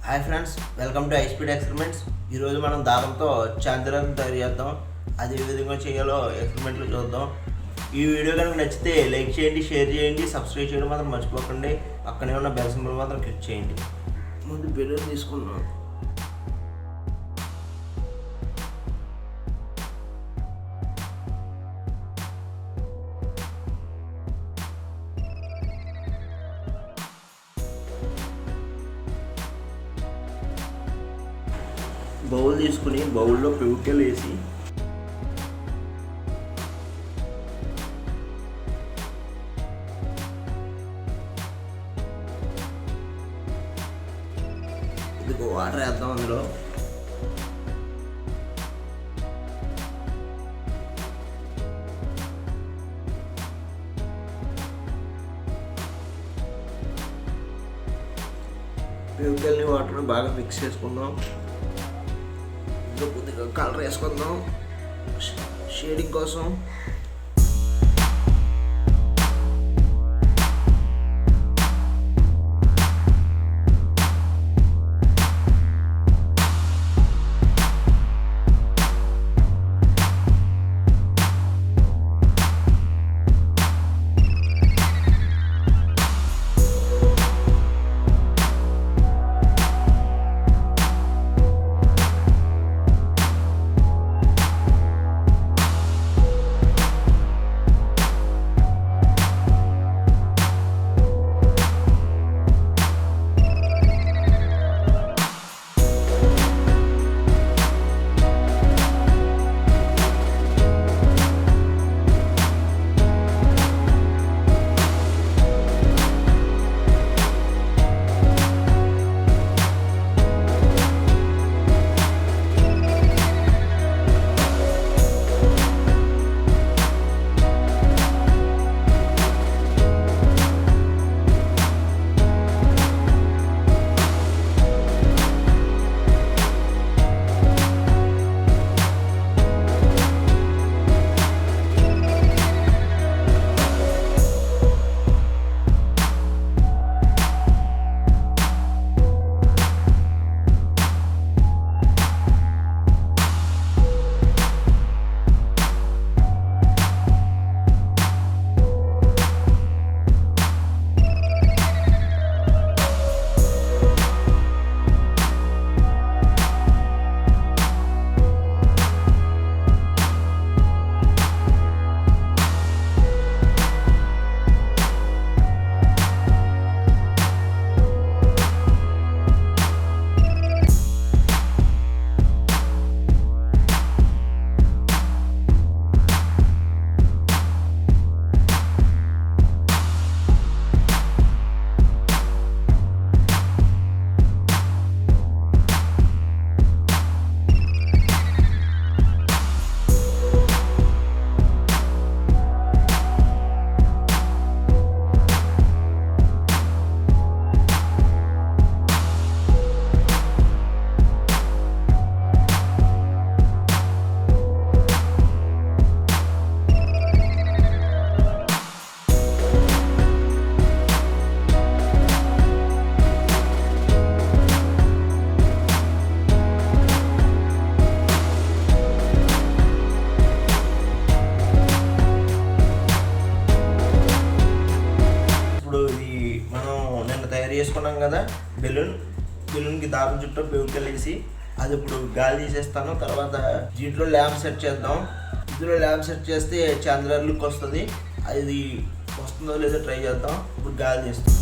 Hi friends, welcome to iSpeed experiments. ఈరోజు మనం దారంతో చంద్రన్ తయారు చేద్దాం. అది ఏ విధంగా చేయాలో ఎక్స్పెరిమెంట్లో చూద్దాం. ఈ వీడియో కనుక నచ్చితే లైక్ చేయండి, షేర్ చేయండి, సబ్స్క్రైబ్ చేయడం మాత్రం మర్చిపోకండి. పక్కనే ఉన్న బెల్ సింబల్ మాత్రం క్లిక్ చేయండి. ముందు బెలూన్ తీసుకున్నాం. బౌల్ తీసుకుని బౌల్లో పెవుకెలు వేసి ఇదిగో వాటర్ వేద్దాం. అందులో పెవుకెల్ని వాటర్ బాగా మిక్స్ చేసుకుందాం. కొద్దిగా కలర్ వేసుకుందాం షేడింగ్ కోసం. చేసుకున్నాం కదా బెలూన్కి దారం చుట్టూ పెవుకెళ్ళేసి అది ఇప్పుడు గాలి తీసేస్తాను. తర్వాత దీంట్లో ల్యాంప్ సెట్ చేద్దాం. ఇందులో ల్యాంప్ సెట్ చేస్తే చంద్రన్ లుక్ వస్తుంది. అది వస్తుందో లేదో ట్రై చేద్దాం. ఇప్పుడు గాలి తీస్తాం.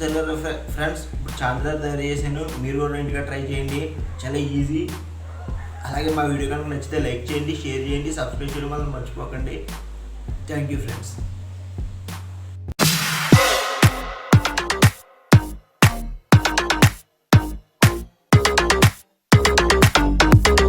చూసారు కదా ఫ్రెండ్స్, ఇప్పుడు చాంద్రా తయారు చేశాను. మీరు కూడా ఇంటిగా ట్రై చేయండి, చాలా ఈజీ. అలాగే మా వీడియో కనుక నచ్చితే లైక్ చేయండి, షేర్ చేయండి, సబ్స్క్రైబ్ చేయడం మాత్రం మర్చిపోకండి. Thank you friends.